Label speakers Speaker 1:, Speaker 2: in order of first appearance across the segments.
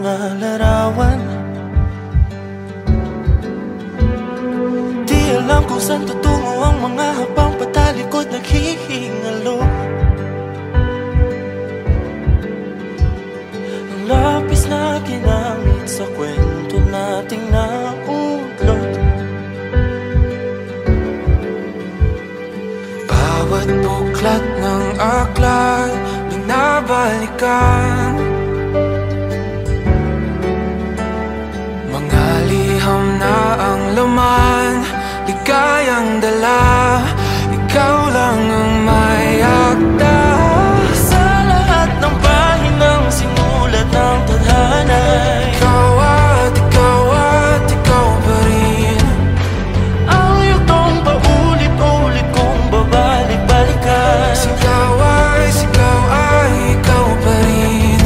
Speaker 1: mga larawan. Di alam kung saan tutungo ang mga habang patalikod naghihingalo. Ang lapis na ginamit sa kwento nating naulot. Bawat buklat ng aklat binabalikan, mga liham na ang laman, ligayang dala, ikaw lang ang may akda. Sa lahat ng pahinang sinulat ng tadhana, ikaw at ikaw pa rin. Ang yugtong paulit-ulit kong babalik-balikan. Sigaw ay ikaw pa rin.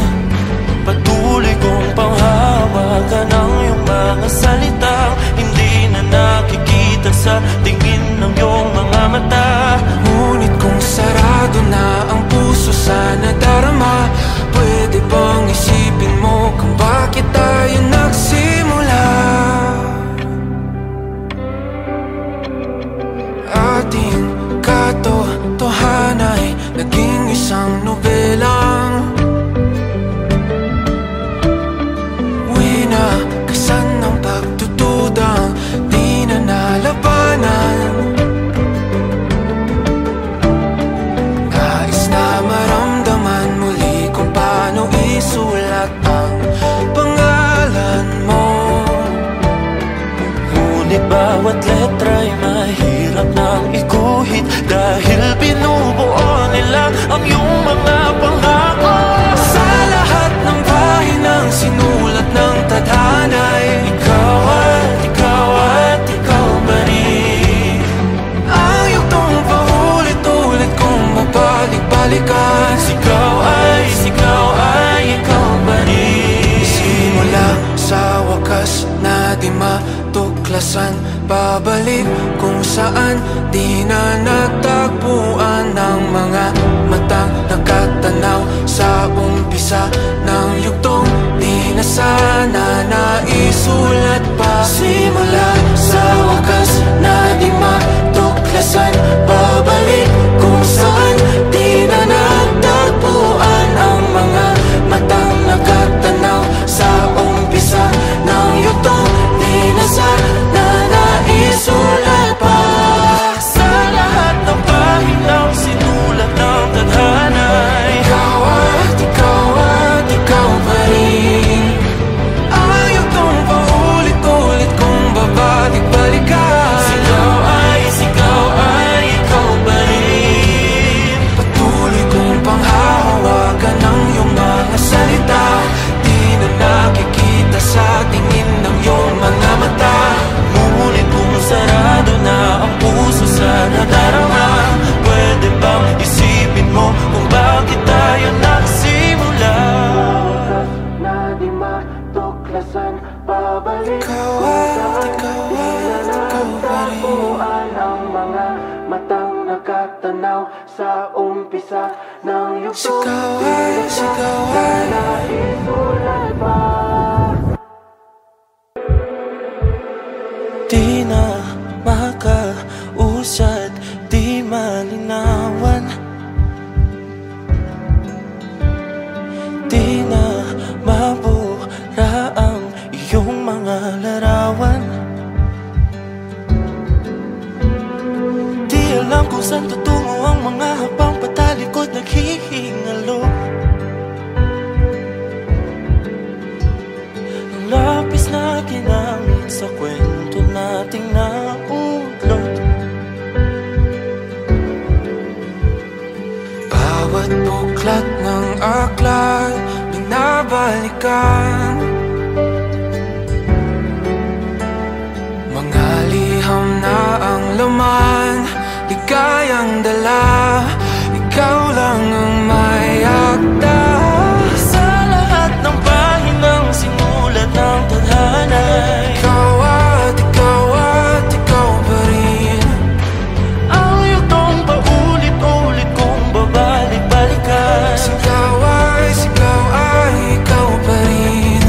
Speaker 1: Patuloy kong panghawakan ang iyong mga salitang hindi na nakikita sa tingin ng iyong mga mata. Ngunit kung sarado na ang puso sa nadarama, pwede bang isipin mo kung bakit tayo nagsimula? Ating katotohanan ay naging isang nobelang winakasan ng pagtutudang di na nalabanan. Nais na maramdaman muli kung paano isulat ang pangalan mo. Ngunit bawat letra'y mahirap nang iguhit dahil binubuo nila ang iyong mga pangako. Sa lahat ng pahinang sinulat ng tadhana, ikaw pa rin. Ang yugtong paulit-ulit kong mabalik-balikan. Sigaw ay ikaw pa rin. Simula sa wakas na di matuklasan, babalik kung saan di na natagpuan ng mga matang nakatanaw sa umpisa ng yugtong di na sana naisulat pa. Simula sa wakas na di matuklasan, babalik kung saan di na natagpuan ang mga matang nakatanaw sa umpisa ng yugtong di na sana naisulat pa. Sa lahat ng pahinang sinulat ng tadhana, ikaw pa rin. Ang yugtong paulit-ulit kong babalik-balikan. Sigaw ay ikaw pa rin. Patuloy kong panghahawakan ang iyong mga salita, di na nakikita sa tingin ng iyong mga mata. Ngunit kung sarado na ang puso sa nadarama, pwede bang isipin mo kung bakit tayo nagsimula? Na di matuklasan, babalik ikaw pa rin. Ang mga matang nakatanaw sa umpisa ng yugtong sigaw ay naisulat pa. Di na makausad, di malinawan, di na mabura ang iyong mga larawan. Di alam kung saan tutungo ang mga habang patalikod naghihingalo. Ang lapis na ginamit sa kwento nating naulot. Bawat buklat ng aklat binabalikan, mga liham na ang laman, ligayang dala, ikaw lang ang may akda. Sa lahat ng pahinang sinulat ng tadhana, ikaw at ikaw pa rin. Ang yugtong paulit-ulit kong babalik-balikan. Sigaw ay ikaw pa rin.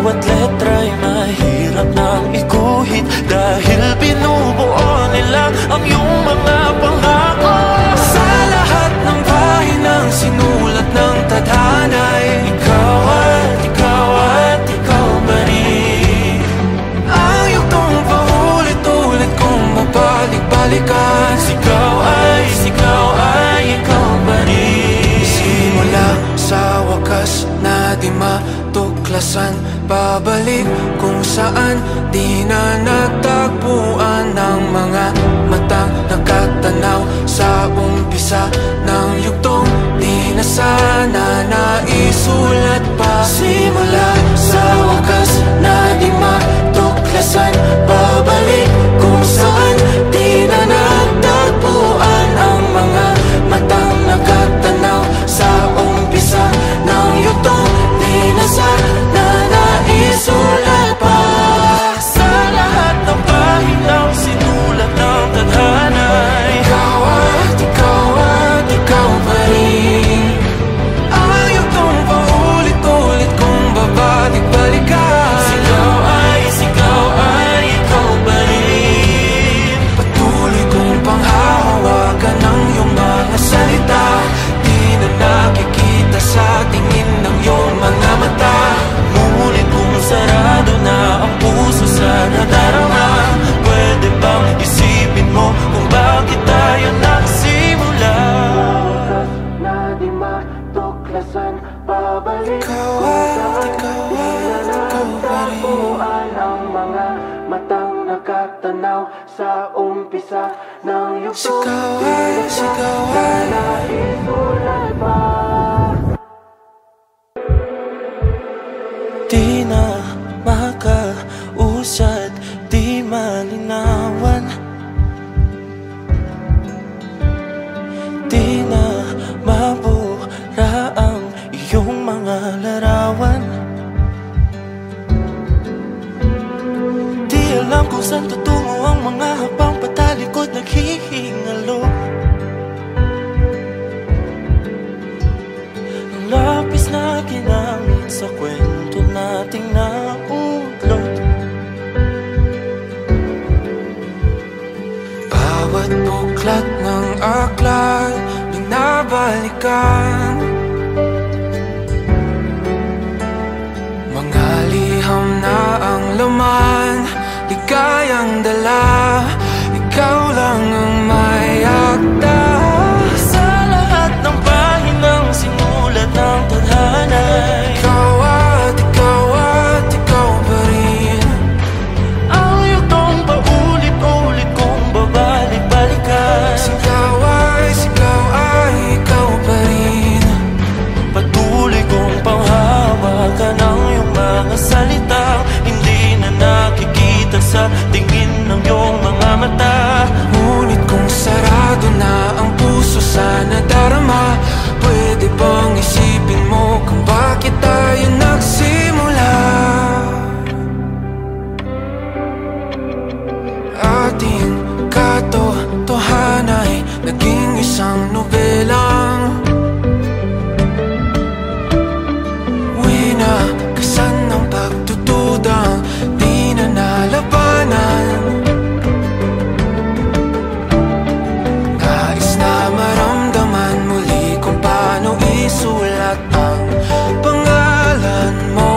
Speaker 1: bawat letra'y mahirap nang iguhit, dahil binubuo nila ang iyong mga pangako. Sa lahat ng pahinang sinulat ng tadhana'y ikaw at ikaw at ikaw pa rin. Ang yugtong paulit-ulit kong mabalik-balikan, ikaw ay ikaw pa rin. Simula sa wakas na di matuklasan, babalik kung saan di na nagtagpuan ng mga matang nakatanaw. Sa umpisa ng yugtong di na sana naisulat pa. Simula sa wakas na di matuklasan, babalik kung saan di na nagtagpuan ang mga matang nakatanaw. Sa umpisa ng yugtong di na sana naisulat pa. Sa lahat ng pahinang sinulat ng tadhana, ikaw at ikaw pa rin. Ang yugtong paulit-ulit kong babalik-balikan, sigaw ay ikaw pa rin. Patuloy kong panghahawakan ang iyong mga salita, di na nakikita sa tingin ng iyong mga mata. Ngunit kung sarado na ang puso sa nadarama, pwede bang isipin mo kung bakit tayo nagsimula? Na di matuklasan, babalik ikaw pa rin. Ang mga matang nakatanaw sa umpisa ng yugtong sigawan na isulat pa. Di na makausad, di malinawan, di na mabura ang iyong mga larawan. Di alam kung saan tutungo ang mga habang patalikod naghihingalo. Ang lapis na ginamit sa kwento nating naudlot. Bawat buklat ng aklat binabalikan, mga liham na ang laman, ligayang dala, ikaw lang ang may akda. Sa lahat ng pahinang sinulat ng tadhana, ikaw at ikaw pa rin. Ang yugtong paulit-ulit kong babalik-balikan, sigaw ay ikaw pa rin. Patuloy kong panghawakan ang iyong mga salita, hindi na nakikita sa tingin ng iyong mga mata. Ngunit kung sarado na ang puso sa nadarama, pwede bang isipin mo kung bakit tayo nagsimula? Ating katotohanay naging isang nobelang winakasan ng pagtutudang di na nalabanan. Nais na maramdaman muli kung paano isulat ang pangalan mo.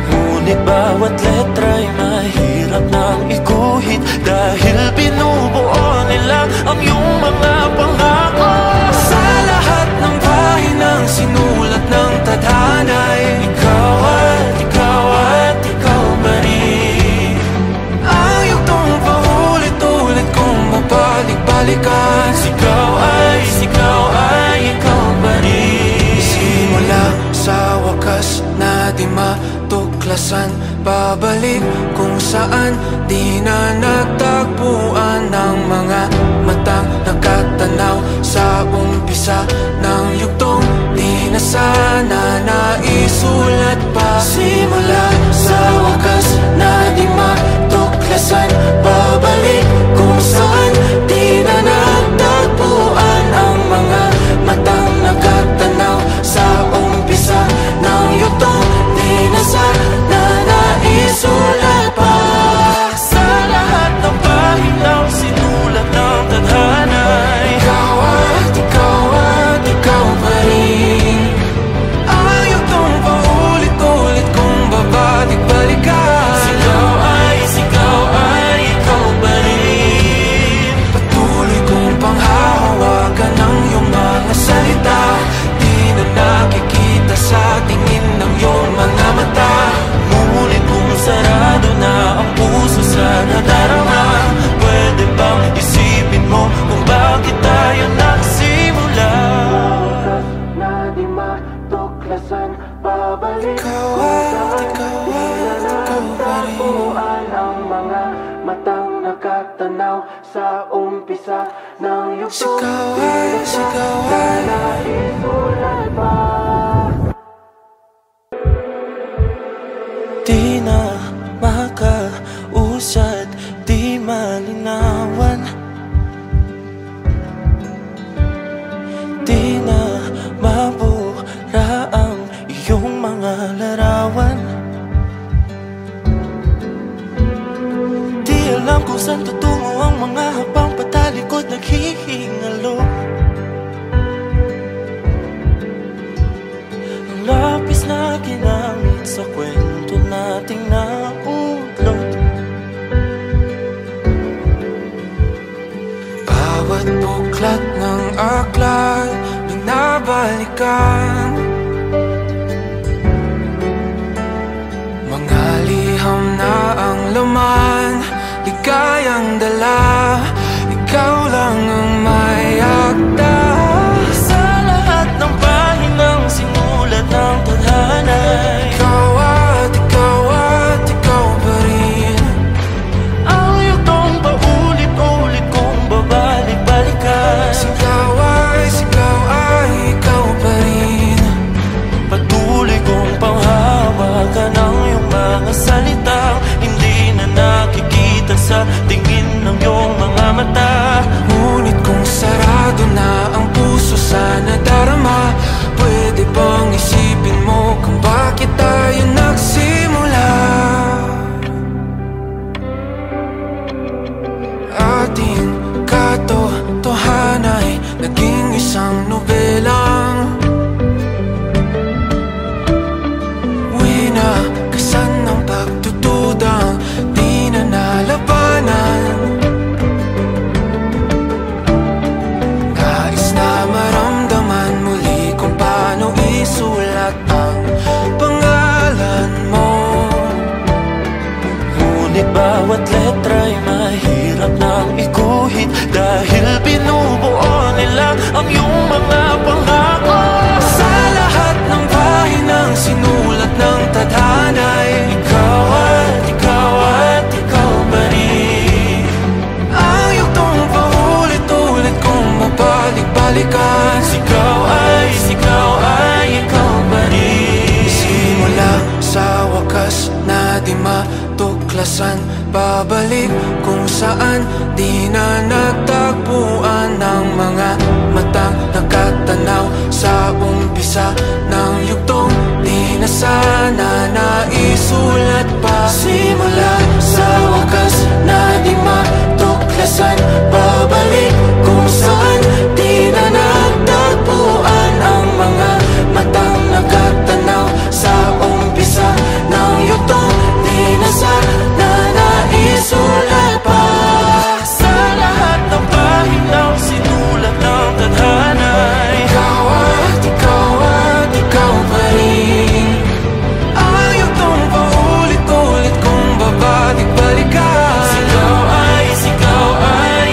Speaker 1: Ngunit bawat letra'y mahirap nang iguhit, dahil binubuo nila ang iyong mga pangako. Sa lahat ng pahinang sinulat ng tadhana'y ikaw at ikaw pa rin. Ang yugtong paulit-ulit kong mabalik-balikan, sigaw ay ikaw pa rin. Simula sa wakas na di matuklasan, babalik kung saan di na nagtagpuan ng mga matang nakatanaw. Sa umpisa ng yugtong di na sana naisulat pa. Simula sa wakas na di matuklasan, babalik kung saan di na nagtagpuan ang mga matang nakatanaw. Sa umpisa ng yugtong di nakatanaw sa umpisa ng yugtong. Sigaway naisulat pa. Di na makausad, di malinawan. Di na mabura ang iyong mga larawan. Di alam kung saan tutungo ang mga habang patalikod naghihingalo. Ang lapis na ginamit sa kwento nating naudlot. Bawat buklat ng aklat binabalikan. Mga liham na ang laman, ligayang dala, ikaw lang ang may akda. Sa lahat ng pahinang sinulat ng tadhana, ikaw at ikaw pa rin. Ang yugtong paulit-ulit kong babalik-balikan. Sigaw ay ikaw pa rin. Patuloy kong panghawakan ang iyong mga salitang hindi na nakikita sa tingin ng iyong mga mata. Ngunit kung sarado na ang puso sa nadarama, pwede bang isipin mo kung bakit tayo nagsimula? Ating katotohanan ay naging isang nobelang winakasan ng pagtutudang di na nalabanan. Nais na maramdaman muli kung paano isulat ang pangalan mo. Ngunit bawat letra'y mahirap nang iguhit, dahil binubuo nila ang iyong mga pangako. Sa lahat ng pahinang sinulat ng tadhana, ikaw ikaw pa rin. Ang yugtong paulit-ulit kong mabalik-balikan. Sigaw ay ikaw pa rin. Simula sa wakas na di matuklasan, babalik kung saan di na natagpuan ng mga matang nakatanaw sa umpisa ng yugtong di na sana naisulat pa. Simula sa wakas na di matuklasan, babalik kung saan di na natagpuan ang mga matang nakatanaw sa umpisa ng yugtong di na sana naisulat pa. Sa lahat ng pahinaw sinulat ng tadhana, ikaw at ikaw pa rin. Ang yugtong paulit-ulit kong babalik-balikan. Sigaw ay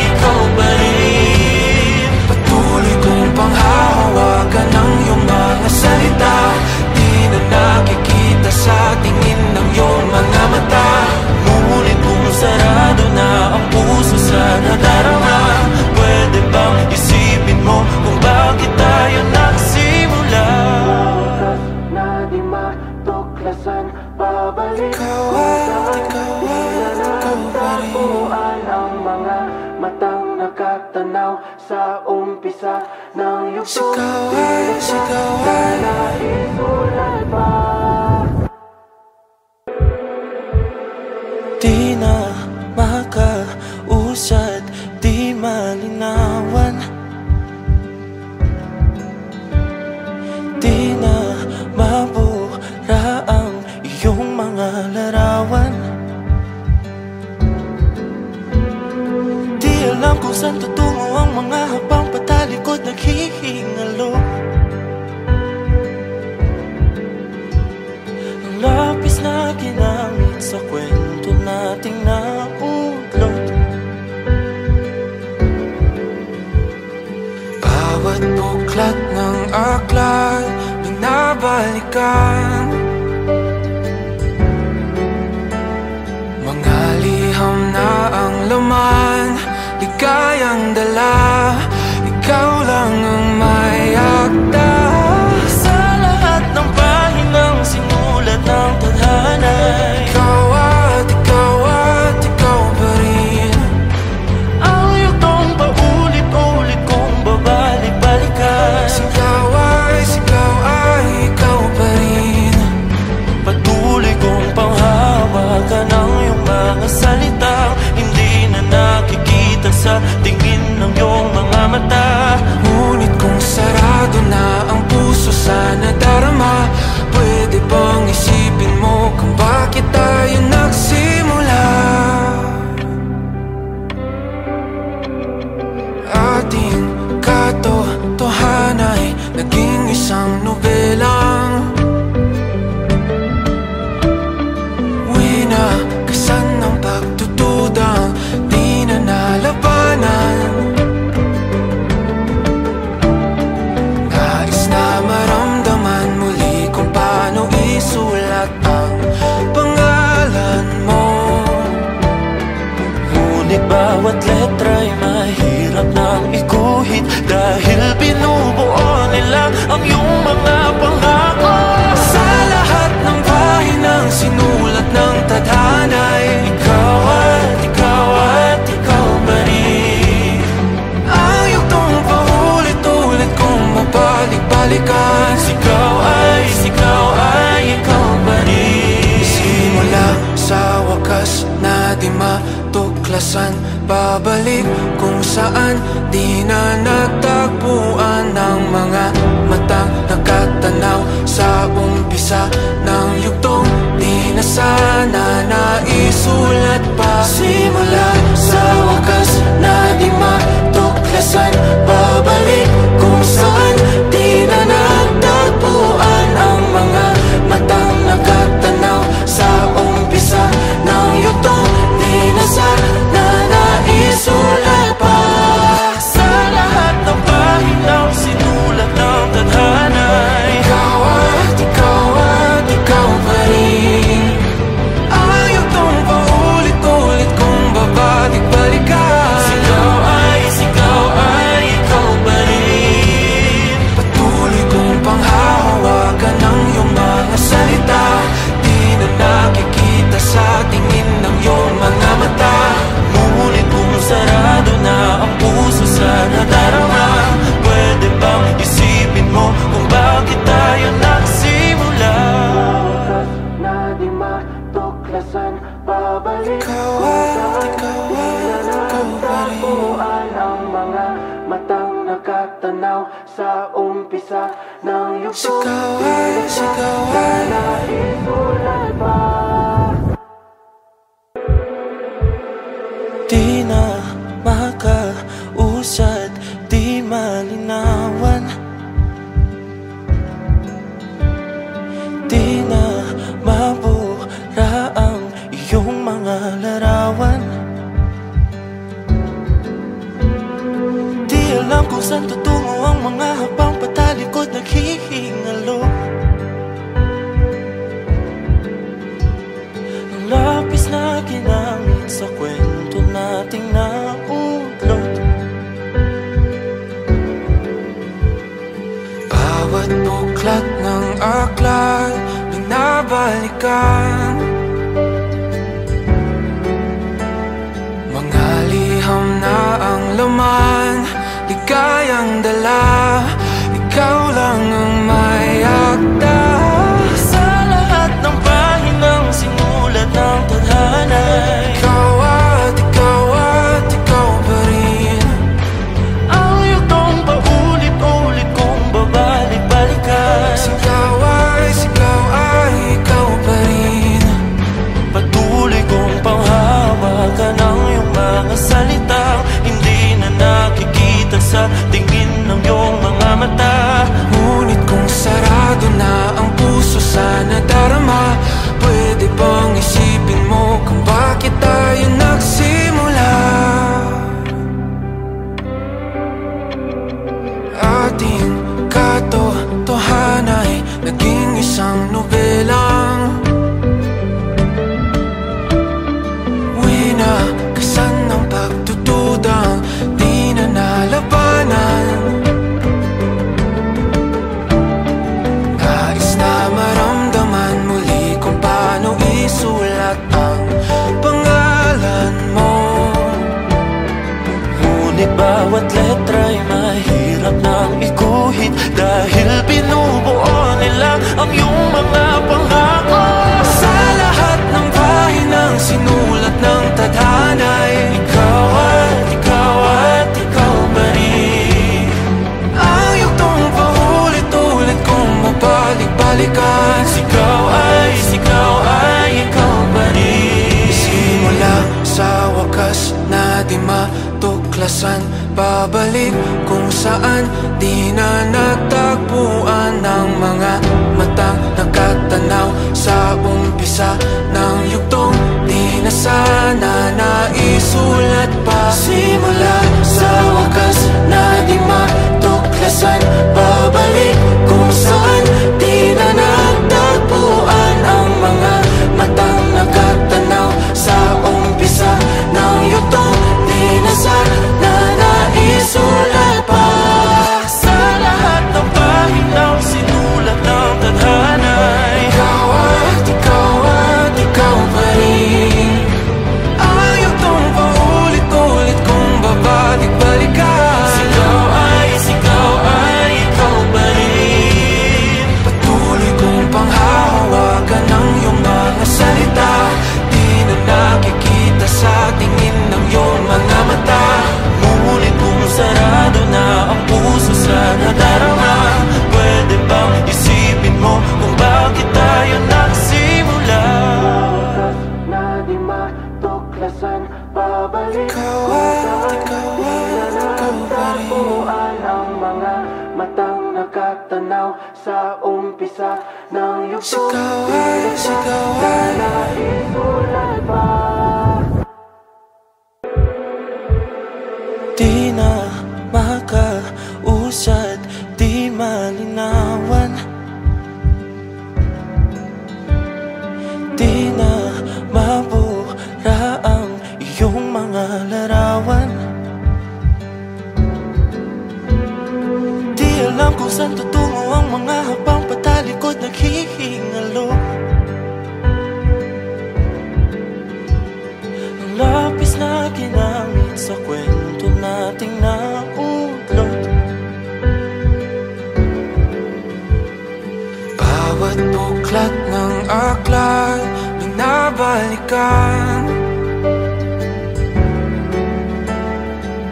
Speaker 1: ikaw pa rin. Patuloy kong panghahawakan ang iyong mga salita, di na nakikita sa tingin ng iyong mga mata. Ngunit kung sarado na ang puso sa nadarama, pwede bang isipin mo kung bakit tayo nagsimula? Na di matuklasan, babalik ikaw pa rin. Ang mga matang nakatanaw sa umpisa ng yugtong sigaway naisulat pa. Di na makausad, di malinawan. Di na mabura ang iyong mga larawan. Di alam kung saan tutungo ang mga habang patalikod naghihingalo. Ang lapis na ginamit sa kwento nating naudlot. Bawat buklat ng aklat binabalikan. Mga liham na ang laman, naging isang nobelang winakasan ng pagtutudang di na nalabanan. Nais na maramdaman muli kung paano isulat ang pangalan mo. Ngunit bawat letra'y mahirap nang iguhit, dahil binubuo nila ang iyong mga pangako. Sa lahat ng pahinang sinulat ng tadhana'y ikaw at ikaw pa rin. Ayaw tong paulit-ulit kong mabalik-balikan. Sigaw ay ikaw pa rin. Simula sa wakas na di matuklasan, babalik kung saan di na nagtagpuan ng mga matang nakatanaw sa umpisa ng yugtong di na sana naisulat pa. Simula sa wakas na di matuklasan, babalik kung saan di na nagtagpuan ang mga matang nakatanaw sa umpisa ng yugtong di na sana naisulat pa. Sa lahat ng pahinaw sinulat ng tadhana, ikaw pa rin. Ayaw tong paulit-ulit kung babalik-balikan. Sigaw ay ikaw pa rin. Patuloy kong panghahawakan ng iyong mga salita, di na nakikita sa tingin ng iyong mga mata. Ngunit kung sarado na ang puso sa nadarama, pwede bang isipin mo kung bakit tayo nagsimula? Na di matuklasan, babalik ikaw pa rin. Ang mga matang nakatanaw sa umpisa ng yugtong sigaw ay naisulat pa. Di na makausad, di malinawan, di na mabura ang iyong mga larawan. Di alam kung saan tutungo ang mga habang patalikod naghihingalo. Ang lapis na ginamit sa kwento nating naulot, bawat buklat ng aklat binabalikan. Mga liham na ang laman, ligayang dala, ikaw lang ang may akda. Sa lahat ng pahinang sinulat ng tadhana, ikaw pa rin. Ayaw tong paulit-ulit kung babalik-balikan. Sigaw ay ikaw pa rin. Patuloy kong panghawakan ang iyong mga salita, hindi na nakikita sa tingin ng iyong mga mata. Ngunit kung sarado na ang puso sa nadarama, pwede bang isipin mo kung bakit tayo nagsimula? Ating katotohanay naging isang nobelang winakasan ng pagtutudang di na nalabanan. Nais na maramdaman muli kung paano isulat ang pangalan mo. Ngunit bawat letra'y mahirap nang iguhit, dahil binubuo nila ang iyong mga pangako. Sa lahat ng pahinang sinulat ng tadhana'y ikaw pa rin. Ayaw tong paulit-ulit kung mabalik-balikan. Sigaw ay ikaw pa rin. Simula sa wakas na di matuklasan, babalik kung saan di na nagtagpuan umpisa ng yugtong di na sana naisulat pa. Simula sa wakas na di matuklasan, babalik kung saan di na nagtagpuan ang mga matang nakatanaw sa umpisa ng yugtong di na sana naisulat pa. Sa lahat ng pahinang sinulat ng tadhana, ikaw at ikaw at ikaw pa rin. Ayaw tong paulit-ulit kung babalik-balikan. Sigaw ay ikaw pa rin. Patuloy kong panghahawakan ng iyong mga salita, di na nakikita sa tingin ng iyong mga mata. Ngunit kung sarado na ang puso sa nadarama, pwede bang isipin mo kung bakit tayo nagsimula? Na di matuklasan, babalik ikaw at ikaw pa rin. Ang mga matang nakatanaw sa umpisa ng yugtong sigaw ay naisulat pa. Di na makausad, di malinawan, di na mabura ang iyong mga larawan. Di alam kung saan tutungo ang mga habang patalikod naghihingalo. Ang lapis na ginamit sa kwento nating naudlot. Bawat buklat ng aklat binabalikan,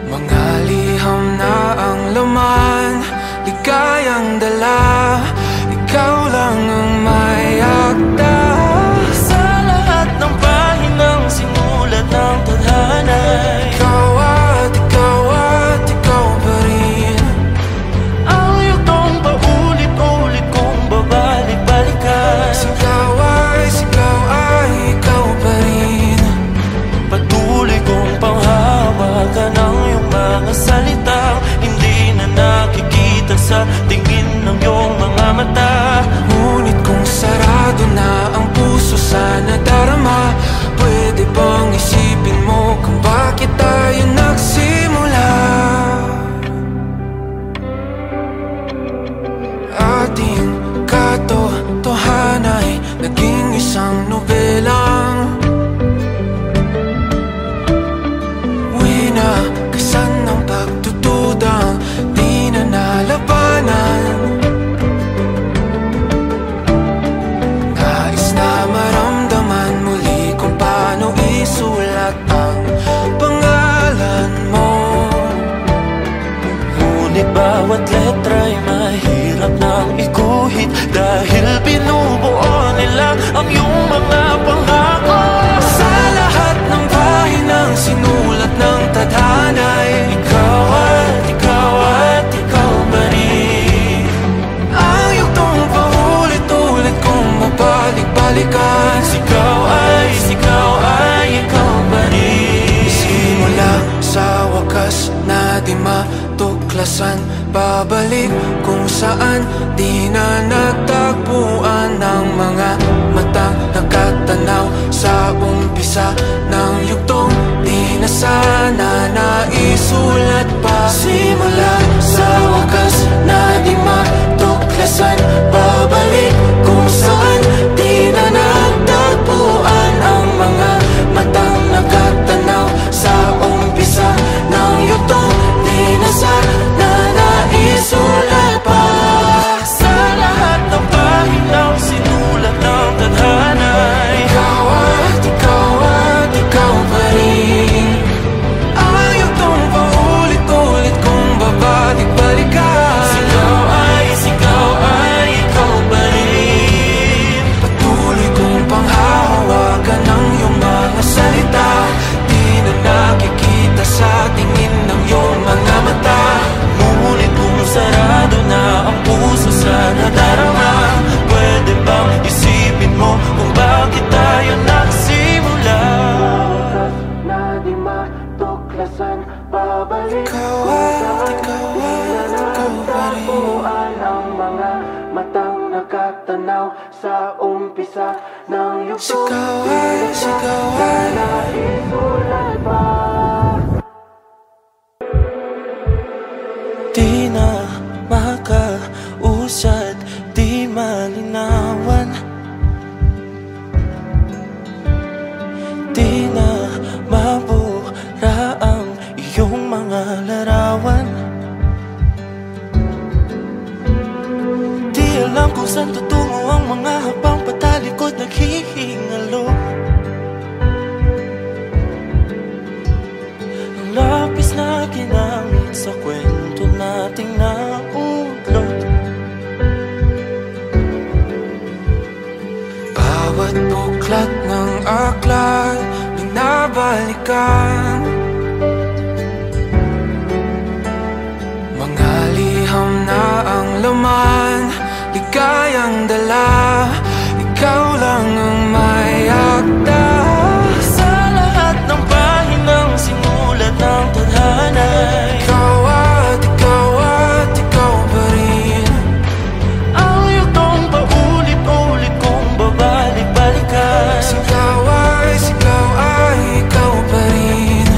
Speaker 1: mga liham na ang laman, ligayang dala, ikaw lang ang may akda. Sa lahat ng pahinang sinulat ng tadhana, ikaw at ikaw pa rin. Ang yugtong paulit-ulit kung babalik-balikan. Sigaw ay ikaw pa rin. Patuloy kong panghawakan ang iyong mga salitang hindi na nakikita sa tingin ng iyong mga mata. Ngunit kung sarado na ang puso sa nadarama, pwede bang isipin mo kung bakit tayo nagsimula? Ating katotohanan ay naging isang nobelang winakasan ng pagtutudang di na nalabanan. Nais na maramdaman muli kung paano isulat ang pangalan mo. Ngunit bawat letra'y mahirap nang iguhit, dahil binubuo nila ang iyong mga pangako. Sa lahat ng pahinang sinulat ng tadhana, ikaw at ikaw pa rin. Ang yugtong paulit-ulit kung mabalik-balikan. Sigaw ay ikaw pa rin. Simula sa wakas na di matuklasan, babalik kung saan di na nagtagpuan ang mga matang nakatanaw sa umpisa ng yugtong di na sana naisulat pa. Simula sa wakas na di matuklasan, babalik kung saan di na nagtagpuan ang mga matang nakatanaw sa umpisa ng yugtong di na sana naisulat pa. Sa lahat ng pahinang sinulat ng tadhana, ikaw at ikaw pa rin. Ayaw tong paulit-ulit kung babalik-balikan. nakatanaw sa umpisa ng yugto.
Speaker 2: Sigaw ay
Speaker 1: naisulat pa.
Speaker 2: Di na makausad, di malinawan. Di na mabura ang iyong mga larawan. Di alam kung saan tutungo ang mga habang patalikod naghihingalo. Ang lapis na ginamit sa kwento nating naudlot. Bawat buklat ng aklat binabalikan. Mga liham na ang laman, ligayang dala, ikaw lang ang may akda. Sa lahat ng pahinang sinulat ng tadhana, ikaw at ikaw pa rin. Ang yugtong paulit-ulit kong babalik-balikan. Sigaw ay ikaw pa rin.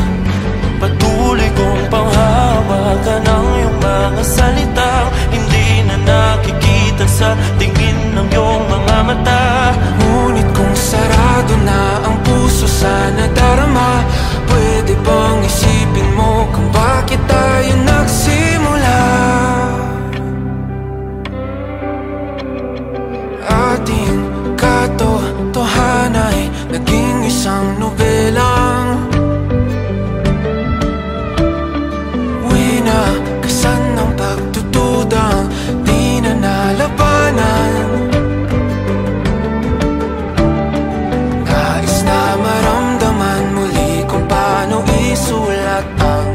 Speaker 2: Patuloy kong panghawakan ang iyong mga salitang hindi na nakikita sa tingin ng iyong mga mata. Ngunit kung sarado na ang puso sa nadarama, pwede bang isipin mo kung bakit tayo nagsimula? Ating katotohanan ay naging isang nobelang winakasan ng pagtutudang di na nalabanan. Nais na maramdaman muli kung paano isulat ang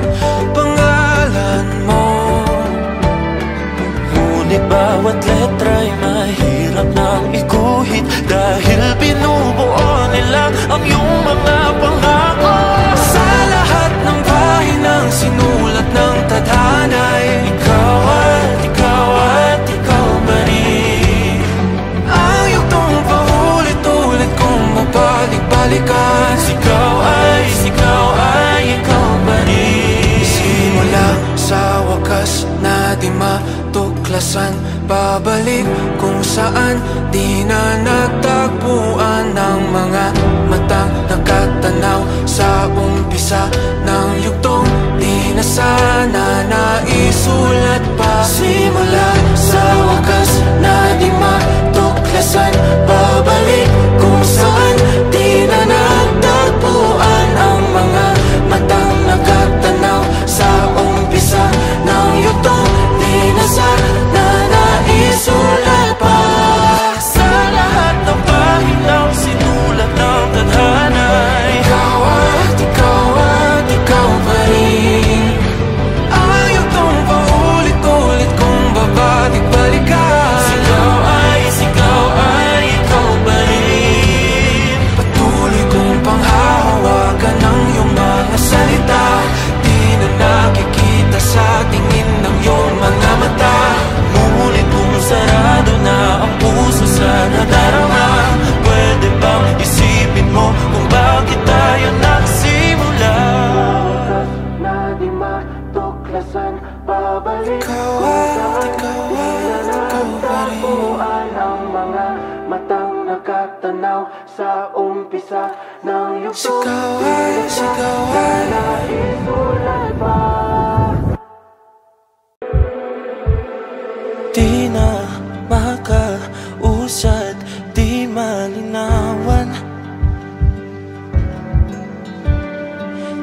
Speaker 2: pangalan mo. Ngunit bawat letra'y mahirap nang iguhit, dahil binubuo nila ang iyong mga pangako. Sa lahat ng pahinang sinulat ng tadhana, ikaw at ikaw pa rin. Ang yugtong paulit-ulit kong mabalik-balikan. Sigaw ay ikaw pa rin. Simula sa wakas na di matuklasan, babalik kung saan di na natagpuan ng mga matang nakatanaw sa umpisa ng yugtong di na sana naisulat pa. Simula sa wakas na di matuklasan, babalik kung saan di na natagpuan ang mga matang nakatanaw sa umpisa ng yugtong di na sana naisulat pa. Sa lahat ng pahinang sinulat ng tadhana, ikaw at ikaw pa rin. Ang yugtong paulit-ulit kong babalik-balikan. Sigaw ay ikaw pa rin. Patuloy kong panghahawakan ang iyong mga salita, di na nakikita sa tingin ng iyong mga mata. Ngunit kung sarado na ang puso sa nadarama, pwede bang isipin mo kung bakit tayo nagsimula?
Speaker 1: Na di matuklasan, babalik
Speaker 2: Ikaw at ikaw pa rin.
Speaker 1: ang mga matang nakatanaw sa umpisa ng yugto.
Speaker 2: Sigaw ay
Speaker 1: naisulat pa.
Speaker 2: di na makausad, di malinawan.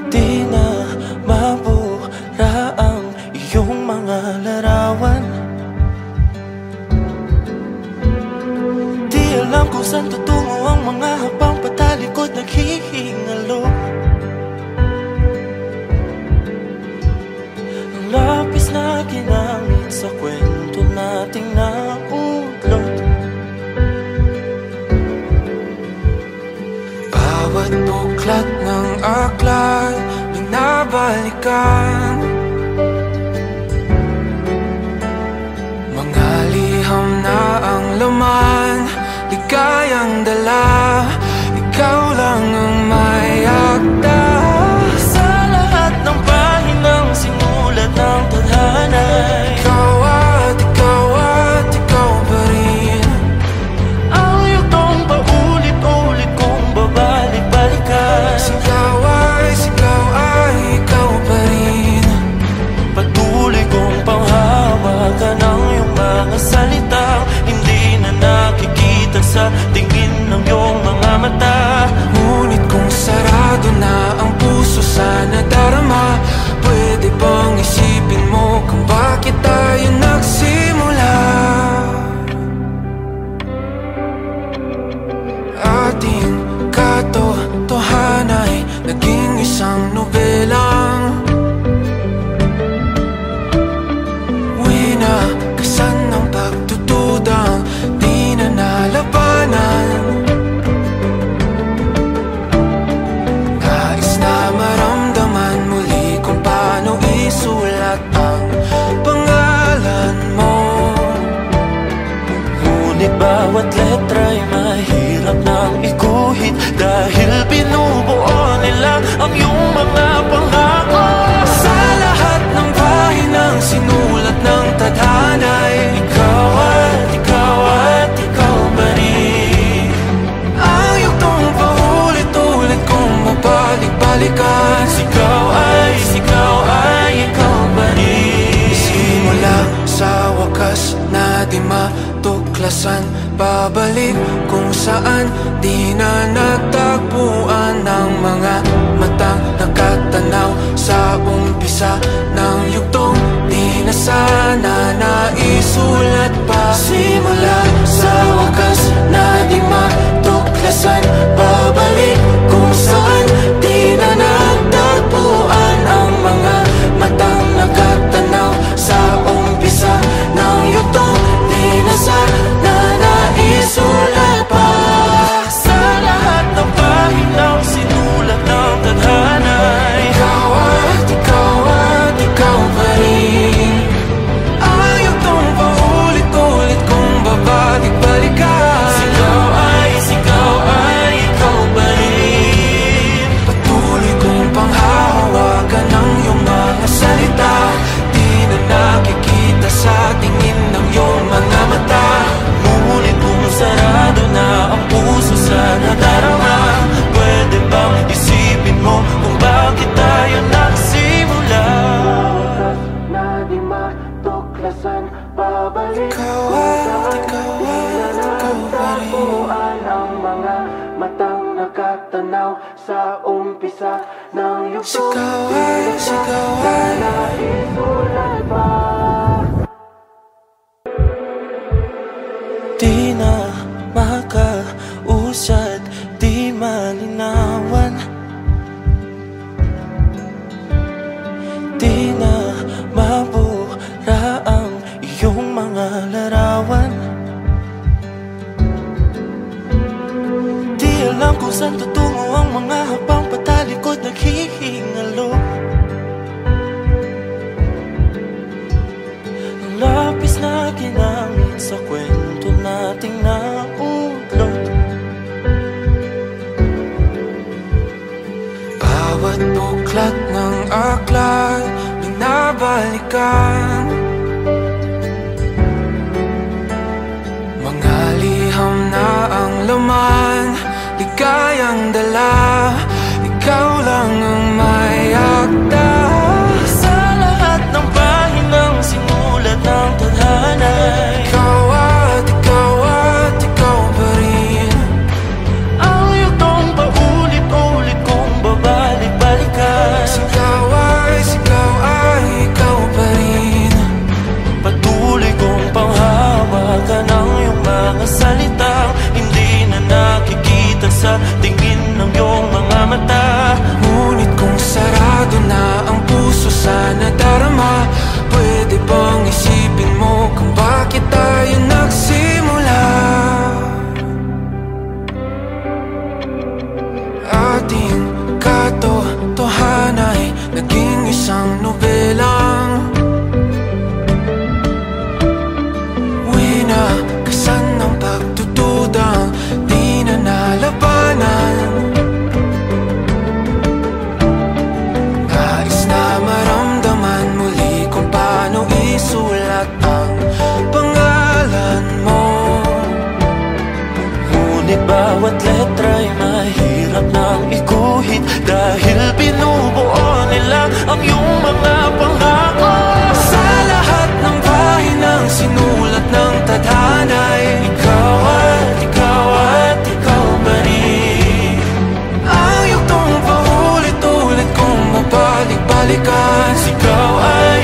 Speaker 2: Di na mabura ang iyong mga larawan. Di alam kung saan tutungo ang mga habang patalikod naghihingalo. Ang lapis na ginamit sa kwento nating naudlot. Bawat buklat ng aklat binabalikan. Mga liham na ang laman, ligayang dala, ikaw lang ang may akda.
Speaker 1: Sa lahat ng pahinang sinulat ng tadhana,
Speaker 2: Ikaw at ikaw at ikaw pa rin.
Speaker 1: ang yugtong paulit-ulit kong babalik-balikan.
Speaker 2: Sigaw ay ikaw pa rin.
Speaker 1: Patuloy kong panghawakan ang iyong mga salitang hindi na nakikita sa tingin ng iyong mga mata.
Speaker 2: Ngunit kung sarado na ang puso sa nadarama, pwede bang isipin mo kung bakit tayo nagsimula? Ating katotohanan ay naging isang nobelang winakasan ng pagdududang di na nalabanan. Nais na maramdaman muli kung paano isulat ang pangalan mo.
Speaker 1: Ngunit bawat letra'y mahirap nang iguhit dahil binubuo nila ang iyong mga pangako.
Speaker 2: Sa lahat ng pahinang sinulat ng tadhana ay
Speaker 1: Ikaw at ikaw at ikaw pa rin.
Speaker 2: ang yugtong paulit-ulit kong mabalik-balikan.
Speaker 1: Ikaw ay ikaw pa rin.
Speaker 2: Simula sa wakas na di matuklasan, babalik kung saan di na natagpuan ng mga matang nakatanaw sa umpisa ng yugtong di na sana naisulat pa. Simula sa wakas na di matuklasan, babalik kung saan di na natagpuan ang mga matang nakatanaw sa umpisa ng yugtong di na sana naisulat pa.
Speaker 1: Sa lahat ng pahinang sinulat ng tadhana,
Speaker 2: Ikaw at ikaw pa rin. Ang yugtong paulit-ulit kong babalik-balikan.
Speaker 1: ikaw ay ikaw pa rin.
Speaker 2: Patuloy kong panghahawakan ang iyong mga salita, di na nakikita sa tingin ng iyong mga mata.
Speaker 1: Ngunit kung sarado na ang puso sa nadarama, pwede bang isipin mo kung bakit tayo nagsimula?
Speaker 2: Na di matuklasan, babalik ikaw at ikaw pa rin. Ang mga matang nakatanaw sa umpisa ng yugtong sigaw ay naisulat pa.
Speaker 1: Di na makausad, di malinawan, di na mabura ang iyong mga larawan. Di alam kung saan tutungo ang mga habang patalikod naghihingalo. Ang lapis na ginamit sa kwento nating nautlot.
Speaker 2: Bawat buklat ng aklat binabalikan, mga liham na ang laman, ligayang dala,
Speaker 1: bawat letra'y mahirap nang iguhit, dahil binubuo nila ang iyong mga pangako.
Speaker 2: Sa lahat ng pahinang sinulat ng tadhana'y
Speaker 1: Ikaw at ikaw at ikaw pa rin.
Speaker 2: ang yugtong paulit-ulit kong mabalik-balikan.
Speaker 1: Ikaw ay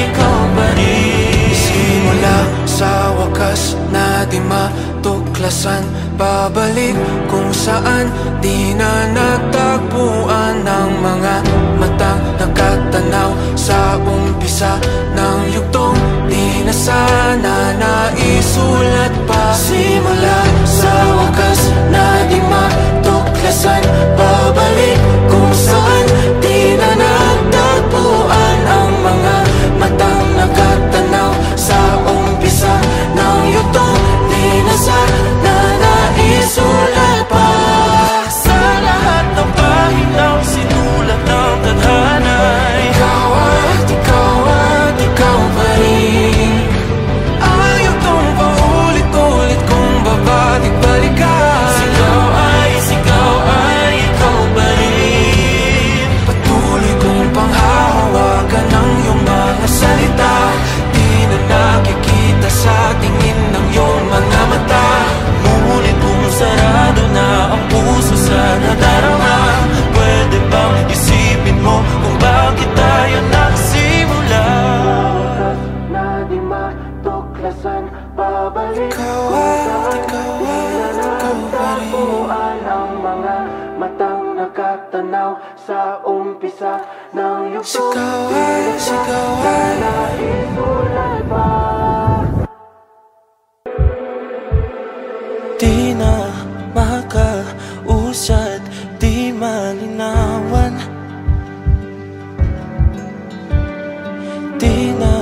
Speaker 1: ikaw pa rin.
Speaker 2: Simula sa wakas na di matuklasan, babalik kung saan di na nagtagpuan ng mga matang nakatanaw sa umpisa ng yugtong di na sana naisulat pa. Simula sa wakas na di matuklasan, babalik kung saan di na nagtagpuan ang mga matang nakatanaw sa umpisa ng yugtong di na sana naisulat pa.
Speaker 1: Sa lahat ng pahinang sinulat ng tadhana'y
Speaker 2: Ikaw at ikaw pa rin. Ang yugtong paulit-ulit kong babalik-balikan.
Speaker 1: Ikaw ay ikaw pa rin.
Speaker 2: Patuloy kong panghahawakan ng iyong mga salita, di na nakikita sa tingin ng iyong mga mata.
Speaker 1: Ngunit kung sarado na ang puso sa nadarama, pwede bang isipin mo kung bakit tayo nagsimula?
Speaker 2: Na di matuklasan, babalik ikaw at ikaw pa rin. Ang mga matang nakatanaw sa umpisa ng yugtong sigaw ay naisulat pa.
Speaker 1: Di na makausad, di malinawan, di na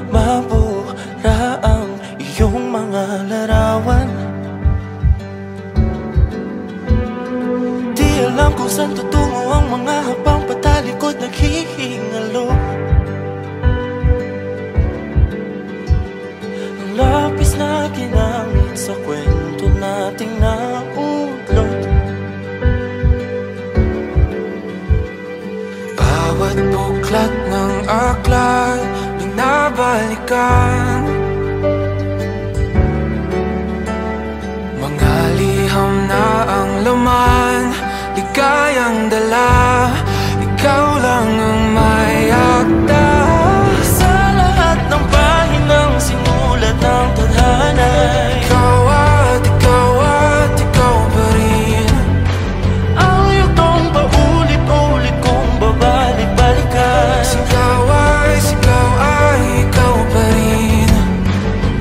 Speaker 1: mabura ang iyong mga larawan. Di alam kung saan tutungo ang mga habang patalikod naghihingalo. Ang lapis na ginamit sa kwento nating naudlot.
Speaker 2: Bawat buklat ng aklat binabalikan, mga liham na ang laman, ligayang dala, ikaw lang ang may akda.
Speaker 1: Sa lahat ng pahinang sinulat ng tadhana'y
Speaker 2: Ikaw at ikaw pa rin.
Speaker 1: ang yugtong paulit-ulit kong babalik-balikan.
Speaker 2: Ikaw ay ikaw pa rin.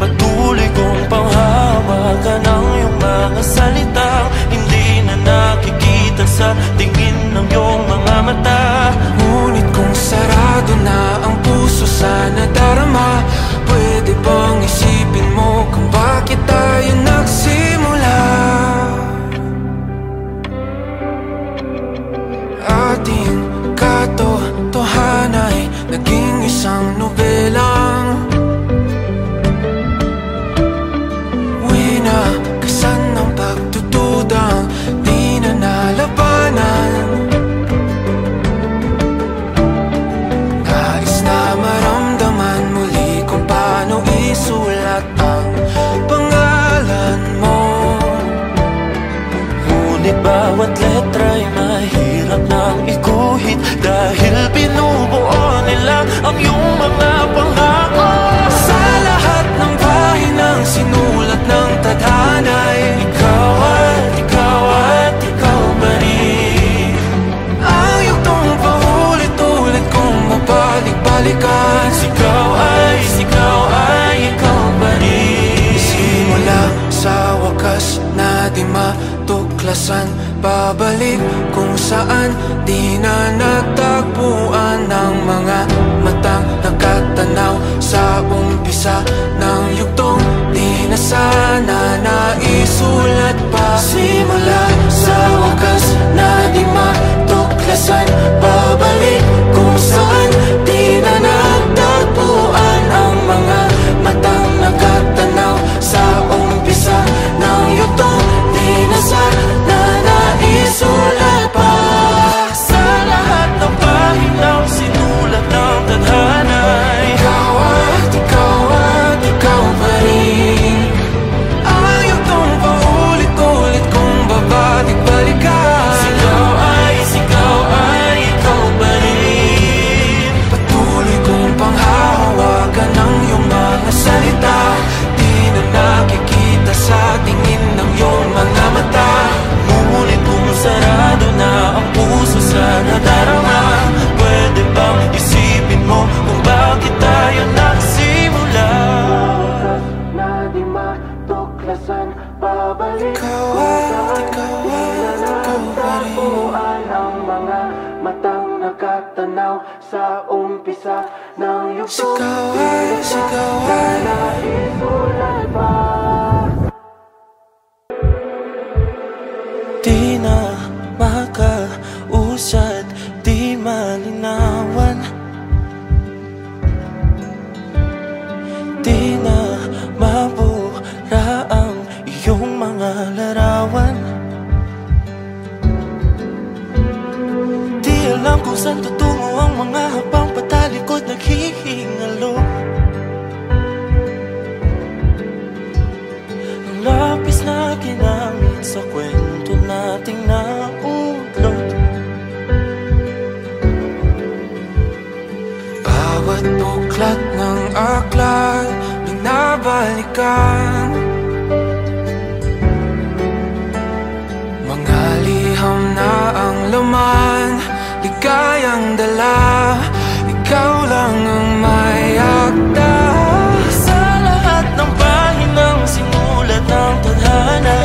Speaker 1: Patuloy kong panghawakan ang iyong mga salitang hindi na nakikita sa tingin ng iyong mga mata.
Speaker 2: Ngunit kung sarado na ang puso sa nadarama, pwede bang isipin mo kung bakit tayo nagsimula? Ating katotohanay naging isang nobelang winakasan ng pagtutudang di na nalabanan. Nais na maramdaman muli kung paano isulat ang pangalan mo.
Speaker 1: Ngunit bawat letra'y mahirap nang iguhit, dahil binubuo nila ang iyong mga pangako.
Speaker 2: Sa lahat ng pahinang sinulat ng tadhana'y
Speaker 1: Ikaw at ikaw pa rin.
Speaker 2: ang yugtong paulit-ulit kong mabalik-balikan.
Speaker 1: Ikaw ay ikaw pa rin.
Speaker 2: Simula sa wakas na di matuklasan, babalik kung saan di na nagtagpuan ng mga matang nakatanaw sa umpisa ng yugtong di na sana naisulat pa. Simula sa wakas na di matuklasan, babalik kung saan di na nagtagpuan ang mga matang nakatanaw sa umpisa ng yugtong di Ikaw at ikaw pa rin.
Speaker 1: Ang mga matang nakatanaw sa umpisa ng yugtong.
Speaker 2: Sigaw ay
Speaker 1: naisulat pa.
Speaker 2: di na makausad, di malinawan, di na mabura ang iyong mga larawan. Di alam kung saan tutungo ang mga habang patalikod naghihingalo. Ang lapis na ginamit sa kwento nating naudlot. Bawat buklat ng aklat binabalikan, mga liham na ang laman, ligayang dala, ikaw lang ang may akda. Sa lahat ng pahinang sinulat ng tadhana,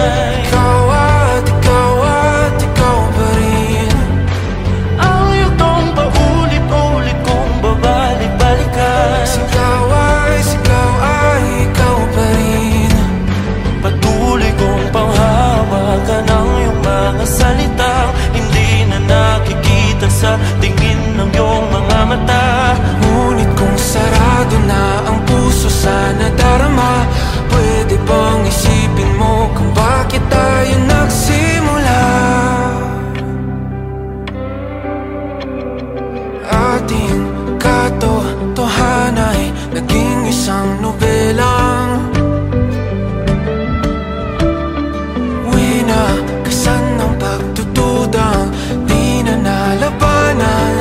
Speaker 2: ikaw at ikaw pa rin. Ang yugtong paulit-ulit kong babalik-balikan. Sigaw ay ikaw pa rin. Patuloy kong panghawakan ang iyong mga salitang hindi na nakikita sa tingin ng iyong mga mata. Ngunit kung sarado na ang puso sa nadarama, pwede bang isipin mo kung bakit tayo nagsimula? Ating katotohanan ay naging isang nobelang winakasan ng pagtutudang di na nalabanan.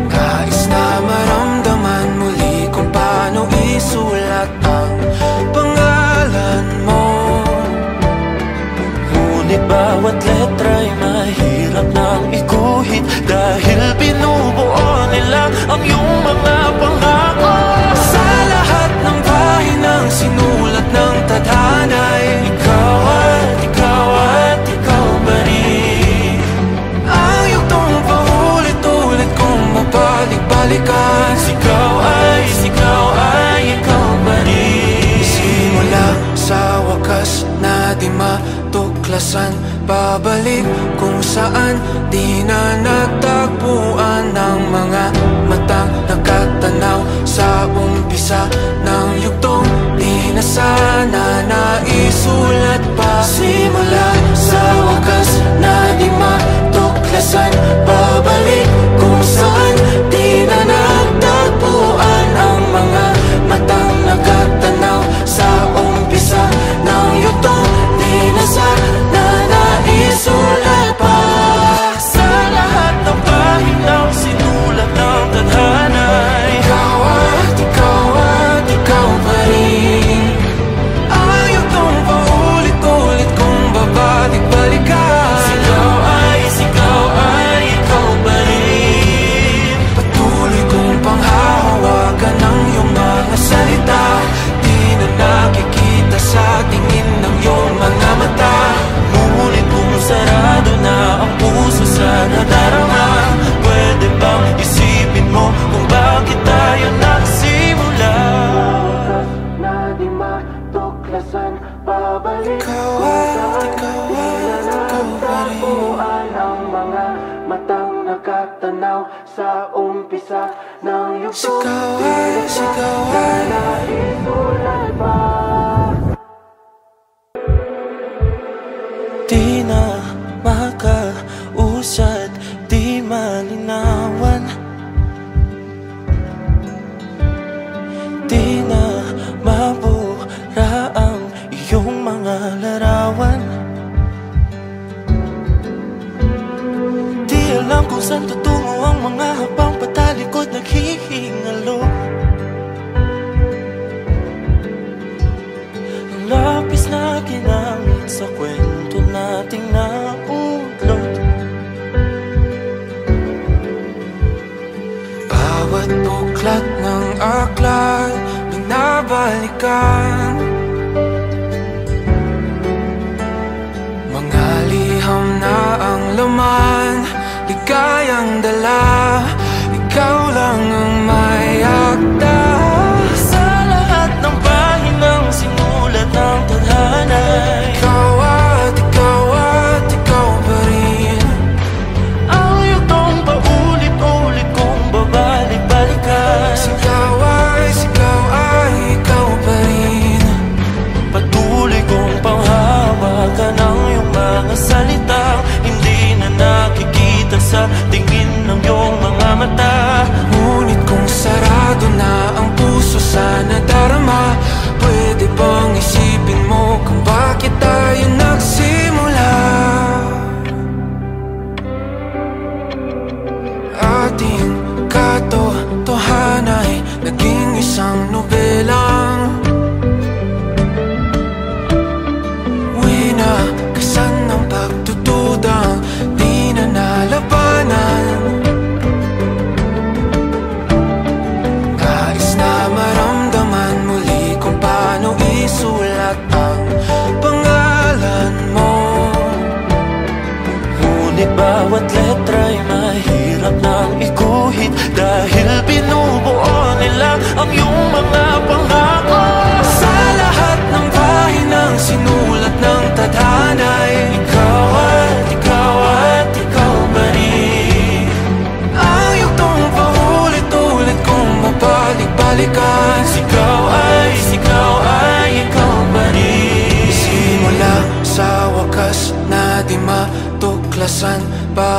Speaker 2: Nais na maramdaman muli kung paano isulat ang pangalan mo. Ngunit bawat letra'y mahirap nang iguhit, dahil binubuo nila ang iyong mga pangako. Sa lahat ng pahinang sinulat ng tadhana, ikaw at ikaw pa rin. Ang yugtong paulit-ulit kong mabalik-balikan. Sigaw ay ikaw pa rin. Simula sa wakas na di matuklasan, babalik kung saan di na natagpuan ng mga matang nakatanaw sa umpisa ng yugtong di na sana naisulat pa. Simula sa wakas na di matuklasan, babalik kung saan di na natagpuan ang mga matang nakatanaw sa umpisa ng yugtong di na sana naisulat pa. Sa lahat ng pahinang sinulat ng tadhana, ikaw at ikaw pa rin. Ang yugtong paulit-ulit kong babalik-balikan. Sigaw ay ikaw pa rin. Patuloy kong panghahawakan ang iyong mga salita, di na nakikita sa tingin ng iyong mga mata. Ngunit kung sarado na ang puso sa nadarama, pwede bang isipin mo kung bakit tayo nagsimula?
Speaker 1: Na di matuklasan, babalik
Speaker 2: Ikaw at ikaw pa rin.
Speaker 1: ang mga matang nakatanaw sa umpisa ng yugtong
Speaker 2: Sigaw ay
Speaker 1: naisulat pa.
Speaker 2: di na makausad, di malinawan, di na mabura ang iyong mga larawan. Di alam kung saan tutungo ang mga habang patalikod naghihingalo. Ang lapis na ginamit sa kwento nating naudlot. Bawat buklat ng aklat binabalikan,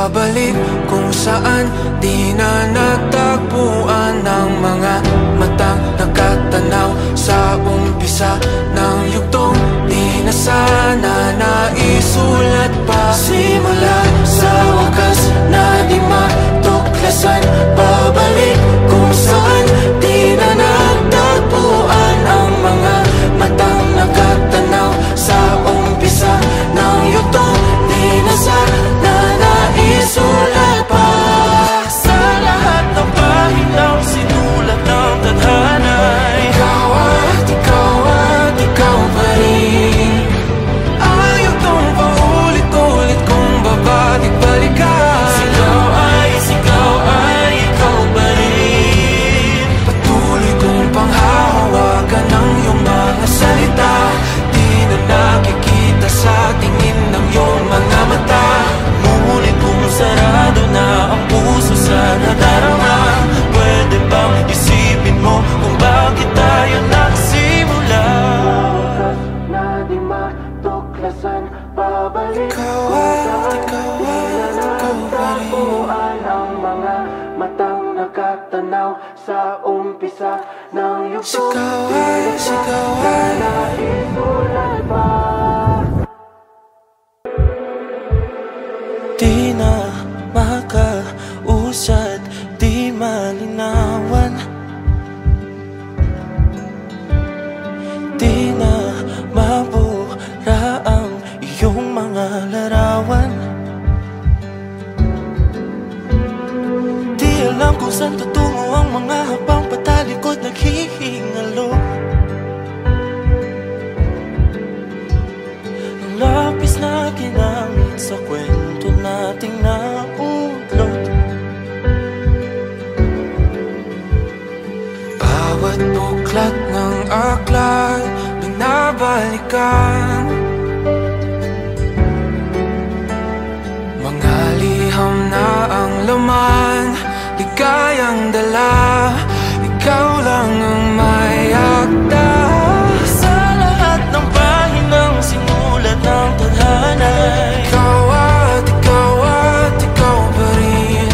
Speaker 2: babalik kung saan di na natagpuan ng mga matang nakatanaw sa umpisa ng yugtong di na sana naisulat pa. Simula sa wakas na di matuklasan, babalik kung saan di na natagpuan ang mga matang nakatanaw sa umpisa ng yugtong di na sana naisulat pa.
Speaker 1: Sa lahat ng pahinaw sinulat ng tadhana,
Speaker 2: ikaw at ikaw pa rin. Ang yugtong paulit-ulit kung babalik-balikan.
Speaker 1: Sigaw ay ikaw pa rin.
Speaker 2: Patuloy kong panghahawakan ng iyong mga salita, di na nakikita sa tingin ng iyong mga mata.
Speaker 1: Ngunit kung sarado na ang puso sa nadarama, pwede bang isipin mo kung bakit tayo nagsimula?
Speaker 2: Na di matuklasan, babalik ikaw at ikaw pa rin. Ang mga matang nakatanaw sa umpisa ng yugtong sigaw ay naisulat pa.
Speaker 1: Di na makausad, di malinawan, di na mabura ang iyong mga larawan. Di alam kung saan tutungo ang mga habang patalikod naghihingalo. Ang lapis na ginamit sa kwento nating naulot.
Speaker 2: Bawat buklat ng aklat binabalikan, mga liham na ang laman, ligayang dala, ikaw lang ang may akda.
Speaker 1: Sa lahat ng pahinang sinulat ng tadhana,
Speaker 2: Ikaw at ikaw pa rin.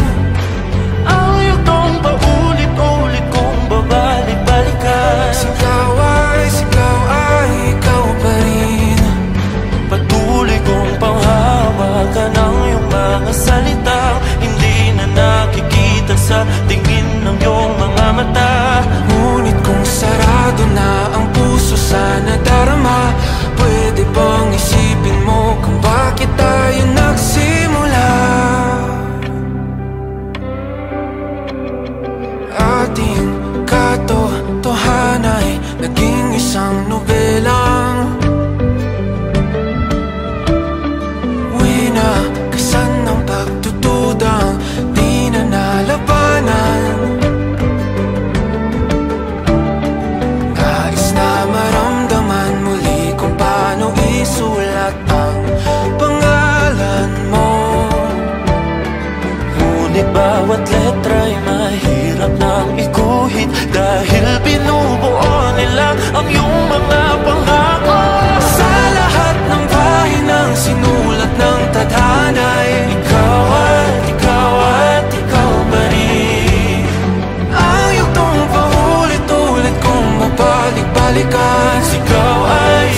Speaker 1: ang yugtong paulit-ulit kung babalik-balikan.
Speaker 2: Sigaw ay ikaw pa rin.
Speaker 1: Patuloy kong panghawakan ang iyong mga salita, hindi na nakikita sa tingin ng iyong mga mata.
Speaker 2: Ngunit kung sarado na ang puso sa nadarama, pwede bang isipin mo kung bakit tayo nagsimula? Ating katotohanan ay naging isang nobelang winakasan ng pagtutudang di na nalabanan. Nais na maramdaman muli kung paano isulat ang pangalan mo.
Speaker 1: Ngunit bawat letra'y mahirap nang iguhit, dahil binubuo nila ang iyong mga pangako.
Speaker 2: Sa lahat ng pahinang sinulat ng tadhana,
Speaker 1: Ikaw at ikaw pa rin.
Speaker 2: ang yugtong paulit-ulit kung mabalik-balikan.
Speaker 1: Sigaw ay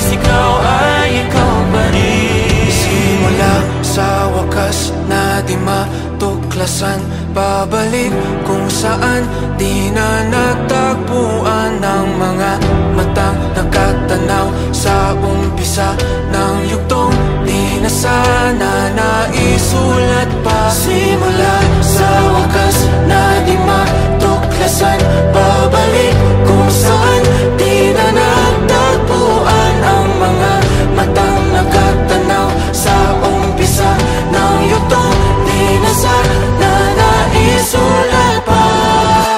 Speaker 1: ikaw pa rin.
Speaker 2: Simula sa wakas na di matuklasan, babalik kung saan di na natagpuan ng mga matang nakatanaw sa umpisa ng yugtong di na sana naisulat pa. Simula sa wakas na di matuklasan, babalik kung saan di na natagpuan ang mga matang nakatanaw sa umpisa ng yugtong di na sana naisulat pa.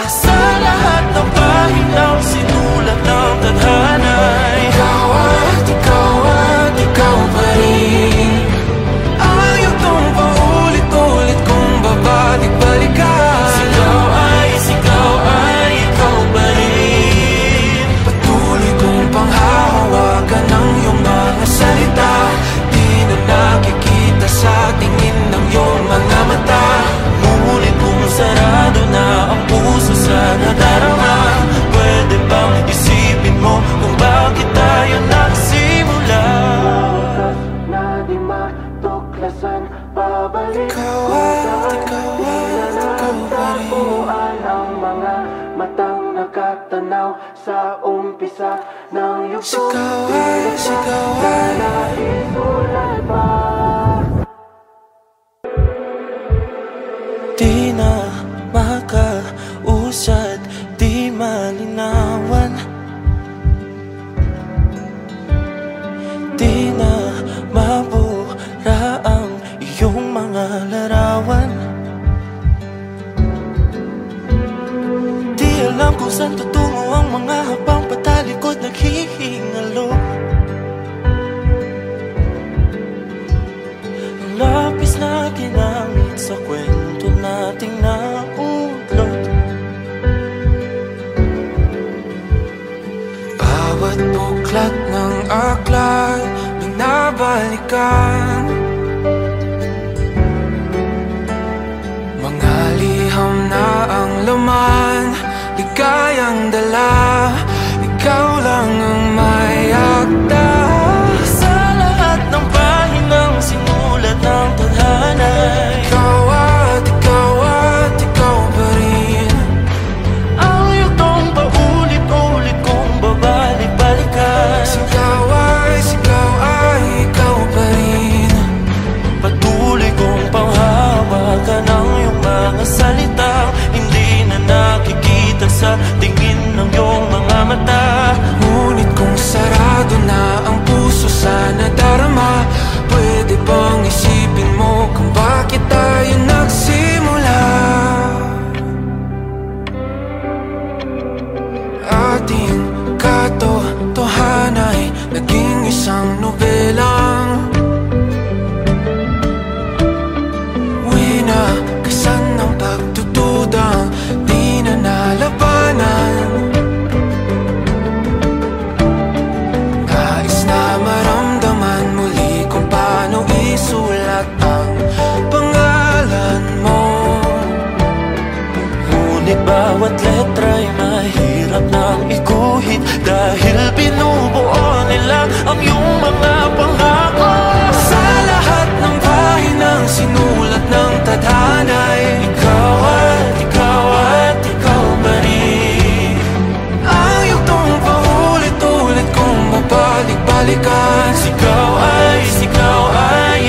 Speaker 1: Sa lahat ng pahinaw sinulat ng tadhana,
Speaker 2: Ikaw at ikaw pa rin. Ang yugtong paulit-ulit kung babalik-balikan.
Speaker 1: Sigaw ay ikaw pa rin.
Speaker 2: nagtatanaw sa umpisa ng yugto. Sigaw ay naisulat pa.
Speaker 1: Di na makausad, di malinawan. Di na mabura ang iyong mga larawan. Di alam kung saan tutungo ang mga habang patalikod naghihingalo. Ang lapis na ginamit sa kwento nating naudlot.
Speaker 2: Bawat buklat ng aklat binabalikan, mga liham na ang laman, ligayang dala, ikaw lang ang may akda.
Speaker 1: Sa lahat ng pahinang sinulat ng tadhana,
Speaker 2: Ikaw at ikaw pa rin.
Speaker 1: ang yugtong paulit-ulit kong babalik-balikan.
Speaker 2: Sigaw ay ikaw pa rin.
Speaker 1: Patuloy kong panghawakan ang iyong mga salitang hindi na nakikita sa tingin ng iyong mga mata.
Speaker 2: Ngunit kung sarado na ang puso sa nadarama, pwede bang isipin mo kung bakit tayo nagsimula? Ating katotohanan ay naging isang nobelang winakasan ng pagtutudang di na nalabanan. Nais na maramdaman muli kung paano isulat ang pangalan mo.
Speaker 1: Ngunit bawat letra'y mahirap nang iguhit, dahil binubuo nila ang iyong mga pangako.
Speaker 2: Sa lahat ng pahinang sinulat ng tadhana,
Speaker 1: Ikaw at ikaw pa rin.
Speaker 2: ang yugtong paulit-ulit kong mabalik-balikan.
Speaker 1: Sigaw ay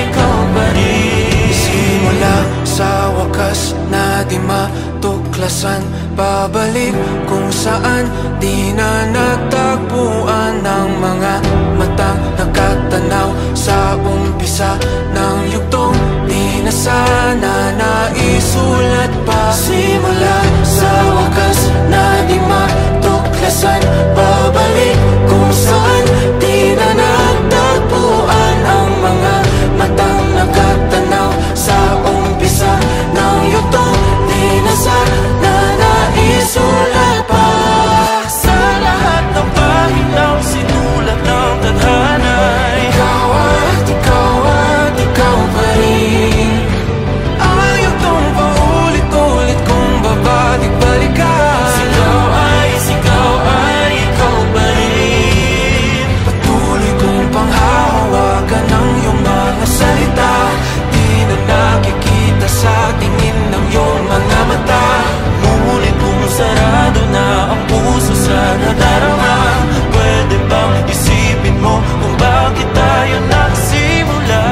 Speaker 1: ikaw pa rin.
Speaker 2: Simula sa wakas na di matuklasan, babalik kung saan di na natagpuan ng mga matang nakatanaw sa umpisa ng yugtong di na sana naisulat pa. Simula sa wakas na di matuklasan, babalik kung saan di na natagpuan ang mga matang nakatanaw sa umpisa ng yugtong di na sana naisulat pa.
Speaker 1: Sa lahat ng pahinang sinulat ng tadhana,
Speaker 2: Ikaw at ikaw pa rin. Ang yugtong paulit-ulit kong babalik-balikan.
Speaker 1: Sigaw ay ikaw pa rin.
Speaker 2: Patuloy kong panghahawakan ang iyong mga salita, di na nakikita sa tingin ng iyong mga mata.
Speaker 1: Ngunit kung sarado na ang puso sa nadarama, pwede bang isipin mo kung bakit tayo nagsimula?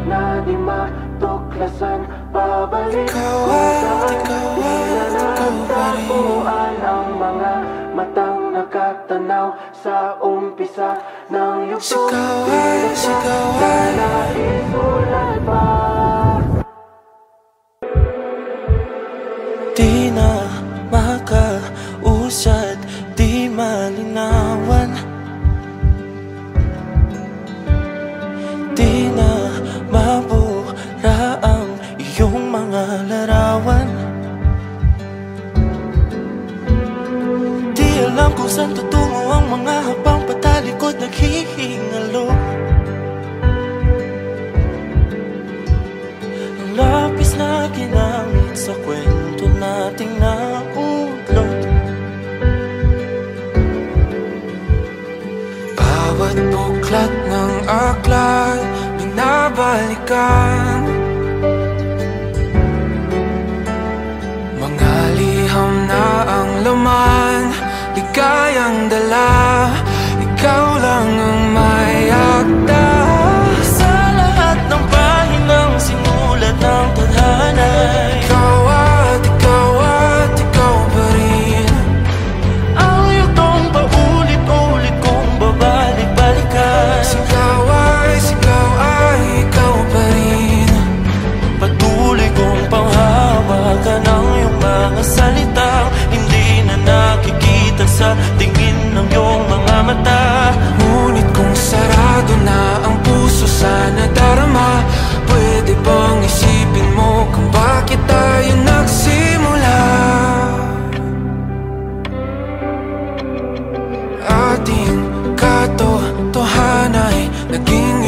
Speaker 2: Na di matuklasan, babalik kung saan ikaw pa rin. Ang mga matang nakatanaw sa umpisa ng yugto. Sigaw ay naisulat pa.
Speaker 1: Di na makausad, di malinawan. Di na mabura ang iyong mga larawan. Di alam kung saan tutungo ang mga habang patalikod naghihingalo. Ang lapis na ginamit sa kwento nating naudlot.
Speaker 2: Bawat buklat ng aklat binabalikan, mga liham na ang laman,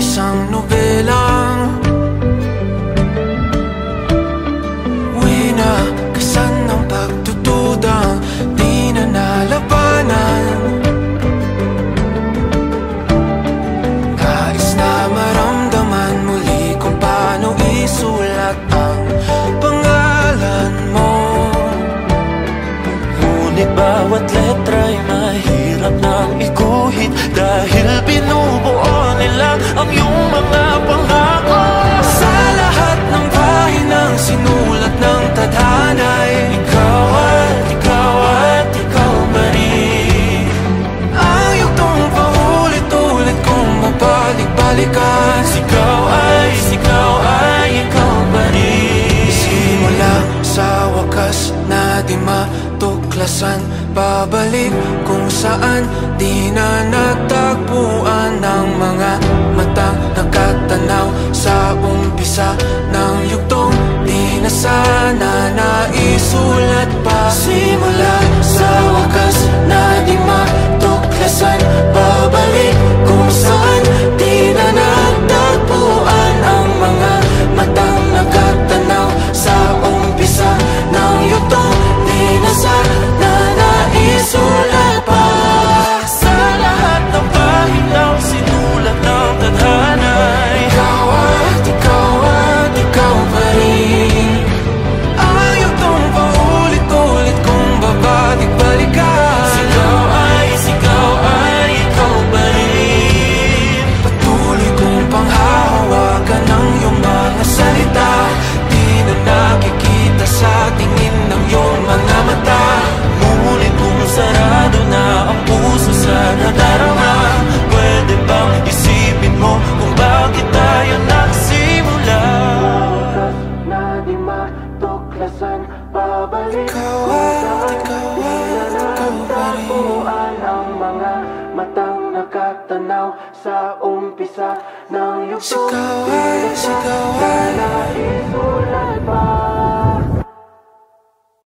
Speaker 2: isang nobelang winakasan ng pagtutudang di na nalabanan. Nais na maramdaman muli kung paano isulat ang pangalan mo.
Speaker 1: Ngunit bawat letra'y mahirap nang iguhit, dahil binubuo nila ang iyong mga pangako.
Speaker 2: Sa lahat ng pahinang sinulat ng tadhana'y
Speaker 1: Ikaw at ikaw pa rin.
Speaker 2: ang yugtong paulit-ulit kong mabalik-balikan.
Speaker 1: Ikaw ay ikaw pa rin.
Speaker 2: Simula sa wakas na di matuklasan, babalik kung saan di na natagpuan ng mga matang nakatanaw sa umpisa ng yugtong di na sana naisulat pa. Simula sa wakas na di matuklasan, babalik kung saan di na natagpuan ang mga matang nakatanaw sa umpisa ng yugtong di na sana naisulat pa.
Speaker 1: Sa lahat ng pahinang sinulat ng tadhana,
Speaker 2: Ikaw at ikaw pa rin. Ang yugtong paulit-ulit kong babalik-balikan.
Speaker 1: Ikaw ay ikaw pa rin.
Speaker 2: Patuloy kong panghahawakan ng iyong mga salita, di na nakikita sa tingin ng iyong mga mata.
Speaker 1: Ngunit kung sarado na ang puso sa nadarama, pwede bang isipin mo kung bakit tayo nagsimula?
Speaker 2: Na di matuklasan, babalik ikaw at ikaw pa rin. Ang mga matang nakatanaw sa umpisa ng yugtong. Sigaw ay